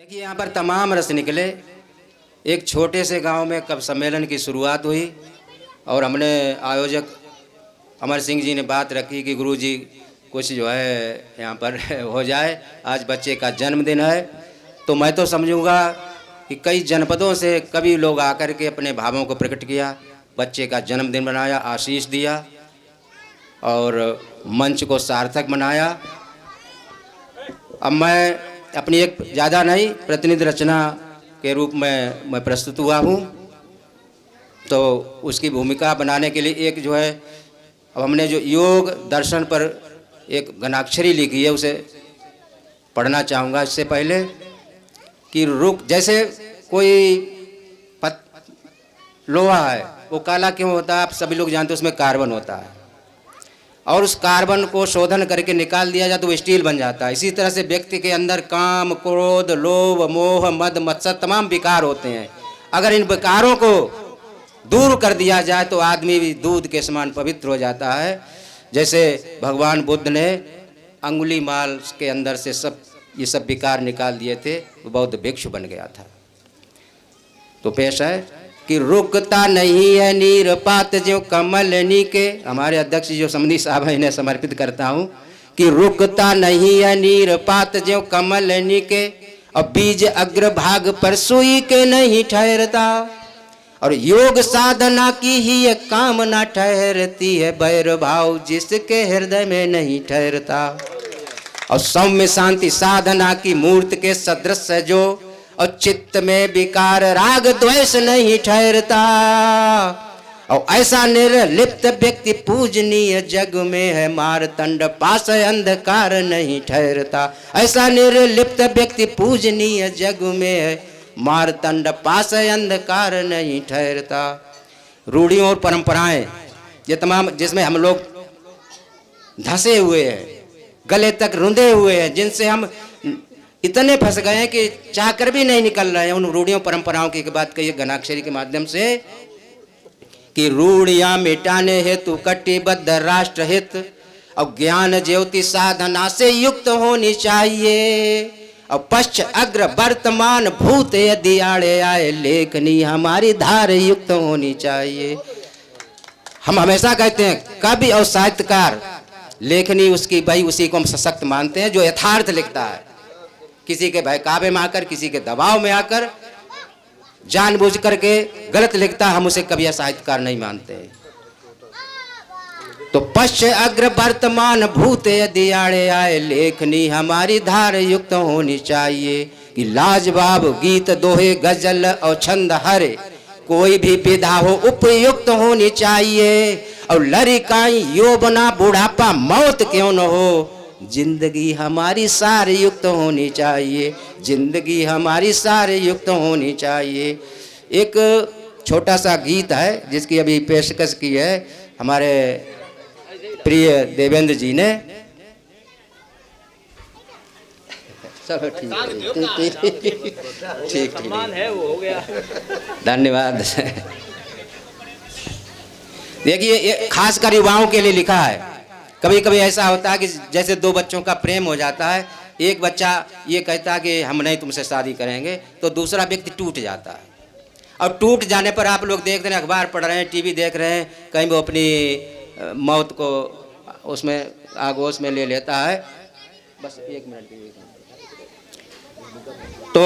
देखिए यहाँ पर तमाम रस निकले। एक छोटे से गांव में कब सम्मेलन की शुरुआत हुई और हमने आयोजक अमर सिंह जी ने बात रखी कि गुरुजी कुछ जो है यहाँ पर हो जाए, आज बच्चे का जन्मदिन है। तो मैं तो समझूंगा कि कई जनपदों से कभी लोग आकर के अपने भावों को प्रकट किया, बच्चे का जन्मदिन मनाया, आशीष दिया और मंच को सार्थक बनाया। अब मैं अपनी एक ज़्यादा नहीं प्रतिनिधि रचना के रूप में मैं प्रस्तुत हुआ हूँ, तो उसकी भूमिका बनाने के लिए एक जो है, अब हमने जो योग दर्शन पर एक घनाक्षरी लिखी है उसे पढ़ना चाहूँगा। इससे पहले कि रुक, जैसे कोई लोहा है वो काला क्यों होता है, आप सभी लोग जानते हैं, उसमें कार्बन होता है और उस कार्बन को शोधन करके निकाल दिया जाए तो वो स्टील बन जाता है। इसी तरह से व्यक्ति के अंदर काम, क्रोध, लोभ, मोह, मद, मत्सर तमाम विकार होते हैं। अगर इन विकारों को दूर कर दिया जाए तो आदमी भी दूध के समान पवित्र हो जाता है। जैसे भगवान बुद्ध ने अंगुली माल के अंदर से ये सब विकार निकाल दिए थे, वो बौद्ध भिक्षु बन गया था। तो पेश है कि रुकता नहीं है नीरपात जो कमलनी के, हमारे अध्यक्ष जो समधी साहब हैं इन्हें समर्पित करता हूँ कि रुकता नहीं है नीरपात जो कमलनी के, और बीज अग्रभाग पर सुई के नहीं ठहरता, और योग साधना की ही ये कामना ठहरती है, बैर भाव जिसके हृदय में नहीं ठहरता, और सौम्य शांति साधना की मूर्त के सदृश जो, और चित्त में विकार राग द्वेष नहीं ठहरता, और ऐसा निर्लिप्त व्यक्ति पूजनीय जग में है, मारतंड पास अंधकार नहीं ठहरता। ऐसा निर्लिप्त व्यक्ति पूजनीय जग में है, मारतंड पास अंधकार नहीं ठहरता। रूढ़ियों और परंपराएं ये तमाम जिसमें हम लोग धंसे हुए हैं, गले तक रुंधे हुए हैं, जिनसे हम इतने फंस गए हैं कि चाहकर भी नहीं निकल रहे हैं। उन रूढ़ियों परंपराओं की बात कही घनाक्षरी के माध्यम से कि रूढ़ियां मिटाने हेतु कटिबद्ध राष्ट्र हित, और ज्ञान ज्योति साधना से युक्त होनी चाहिए, और पश्च अग्र वर्तमान भूत यदि आड़े आए, लेखनी हमारी धार युक्त होनी चाहिए। हम हमेशा कहते हैं कवि और साहित्यकार लेखनी उसकी भाई उसी को हम सशक्त मानते हैं जो यथार्थ लिखता है, किसी के बहकावे में आकर, किसी के दबाव में आकर जानबूझ करके गलत लिखता, हम उसे कभी साहित्यकार नहीं मानते। तो पश्च अग्र वर्तमान भूत यदि आड़े आए, लेखनी हमारी धार युक्त होनी चाहिए, कि लाजवाब गीत दोहे गजल और छंद हरे, कोई भी विधा हो उपयुक्त होनी चाहिए, और लड़काई यौवना बुढ़ापा मौत क्यों न हो, जिंदगी हमारी सार युक्त होनी चाहिए, जिंदगी हमारी सार युक्त होनी चाहिए। एक छोटा सा गीत है जिसकी अभी पेशकश की है हमारे प्रिय देवेंद्र जी ने। चलो ठीक है वो हो गया, धन्यवाद। देखिए ये खासकर युवाओं के लिए लिखा है। कभी कभी ऐसा होता है कि जैसे दो बच्चों का प्रेम हो जाता है, एक बच्चा ये कहता है कि हम नहीं तुमसे शादी करेंगे, तो दूसरा व्यक्ति टूट जाता है, और टूट जाने पर आप लोग देख रहे हैं, अखबार पढ़ रहे हैं, टीवी देख रहे हैं, कहीं वो अपनी मौत को उसमें आगोश में ले लेता है। बस एक मिनट। तो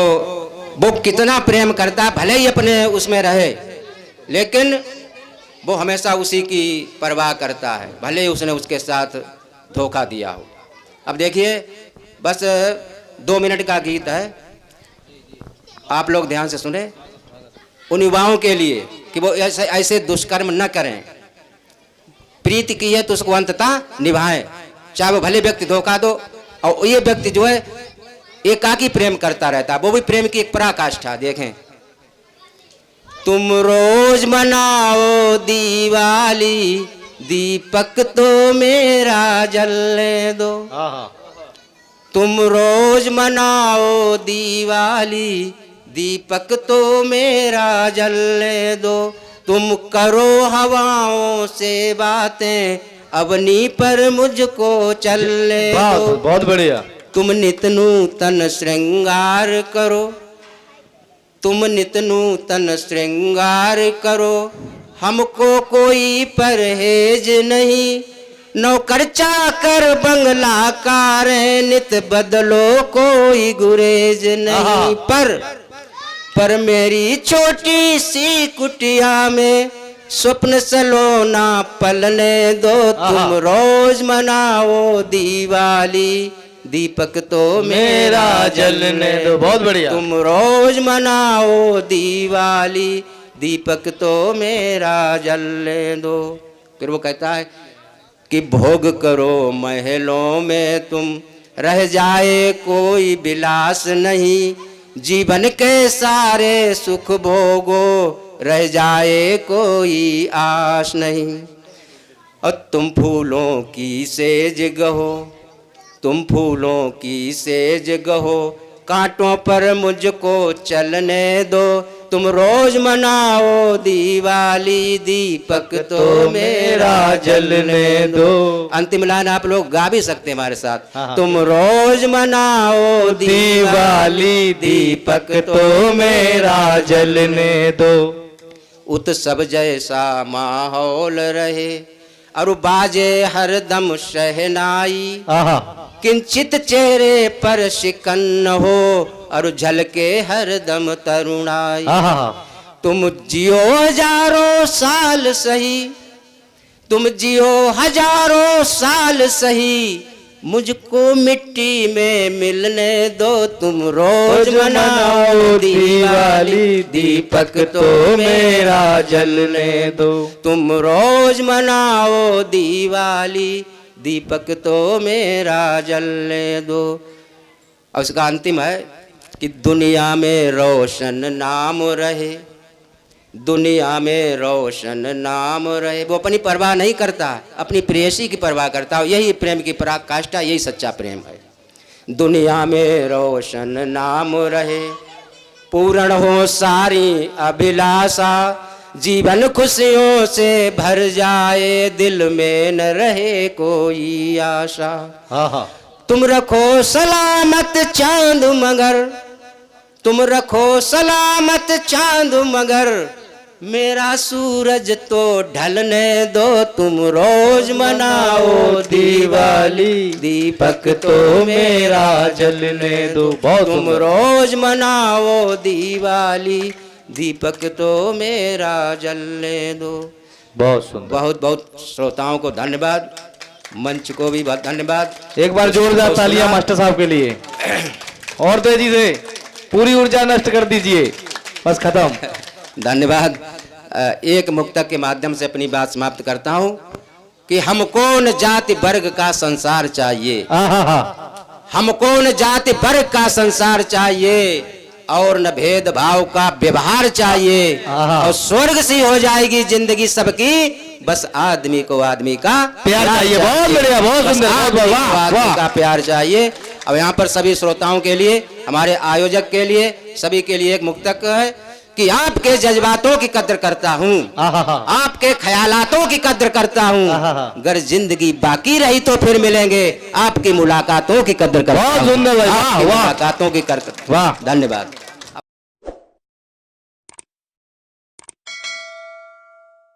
वो कितना प्रेम करता है, भले ही अपने उसमें रहे, लेकिन वो हमेशा उसी की परवाह करता है, भले ही उसने उसके साथ धोखा दिया हो। अब देखिए बस 2 मिनट का गीत है, आप लोग ध्यान से सुने, उन युवाओं के लिए कि वो ऐसे दुष्कर्म न करें, प्रीति की है तो उसको अंततः निभाएं, चाहे वो भले व्यक्ति धोखा दो। और ये व्यक्ति जो है एकाकी प्रेम करता रहता है, वो भी प्रेम की एक पराकाष्ठा। देखें, तुम रोज मनाओ दिवाली, दीपक तो मेरा जलने दो, तुम रोज मनाओ दिवाली, दीपक तो मेरा जलने दो, तुम करो हवाओं से बातें, अवनी पर मुझको चलने दो। बहुत बढ़िया। तुम नित नूतन श्रृंगार करो, तुम नित नूतन श्रृंगार करो, हमको कोई परहेज नहीं, नौकर चाकर बंगला कार नित बदलो कोई गुरेज नहीं। पर मेरी छोटी सी कुटिया में स्वप्न सलोना पलने दो, तुम रोज मनाओ दिवाली, दीपक तो मेरा जलने दो। बहुत बढ़िया। तुम रोज मनाओ दिवाली, दीपक तो मेरा जलने दो। फिर वो कहता है कि भोग करो महलों में तुम, रह जाए कोई विलास नहीं, जीवन के सारे सुख भोगो, रह जाए कोई आस नहीं। और तुम फूलों की सेज गहो, तुम फूलों की सेज गहो, कांटों पर मुझको चलने दो, तुम रोज मनाओ दिवाली, दीपक तो मेरा जलने दो। अंतिम लाइन आप लोग गा भी सकते हैं हमारे साथ। तुम रोज मनाओ दिवाली, दीपक तो मेरा जलने दो। उत्सव जैसा माहौल रहे और बाजे हरदम शहनाई, किंचित चेहरे पर शिकन न हो और झलके हरदम तरुणाई। तुम जियो हजारों साल सही, तुम जियो हजारों साल सही, मुझको मिट्टी में मिलने दो, तुम रोज मनाओ दिवाली, दीपक तो मेरा जलने दो। तुम रोज मनाओ दिवाली, दीपक तो मेरा जलने दो। और उसका अंतिम है कि दुनिया में रोशन नाम रहे, दुनिया में रोशन नाम रहे। वो अपनी परवाह नहीं करता, अपनी प्रेयसी की परवाह करता है। यही प्रेम की पराकाष्ठा, यही सच्चा प्रेम है। दुनिया में रोशन नाम रहे, पूर्ण हो सारी अभिलाषा, जीवन खुशियों से भर जाए, दिल में न रहे कोई आशा। तुम रखो सलामत चांद मगर, तुम रखो सलामत चांद मगर, मेरा सूरज तो ढलने दो, तुम रोज मनाओ दिवाली, दीपक तो मेरा जलने दो। तुम रोज मनाओ दिवाली, दीपक तो मेरा जलने दो। बहुत सुंदर। बहुत बहुत श्रोताओं को धन्यवाद, मंच को भी बहुत धन्यवाद। एक बार जोरदार तालियां मास्टर साहब के लिए। और तेजी से पूरी ऊर्जा नष्ट कर दीजिए, बस खत्म। धन्यवाद। एक मुक्तक के माध्यम से अपनी बात समाप्त करता हूँ कि हमको न जाति वर्ग का संसार चाहिए, हमको न जाति वर्ग का संसार चाहिए, और न भेदभाव का व्यवहार चाहिए, और स्वर्ग सी हो जाएगी जिंदगी सबकी, बस आदमी को आदमी का प्यार चाहिए। बहुत बढ़िया, बहुत सुंदर, आदमी का प्यार चाहिए। अब यहाँ पर सभी श्रोताओं के लिए, हमारे आयोजक के लिए, सभी के लिए एक मुक्तक है कि आपके जज्बातों की कद्र करता हूँ, आपके ख्यालातों की कद्र करता हूँ, अगर जिंदगी बाकी रही तो फिर मिलेंगे, आपकी मुलाकातों की कद्र करता हूँ। बहुत सुंदर भाई, वाह, मुलाकातों की कद्र। वाह, धन्यवाद।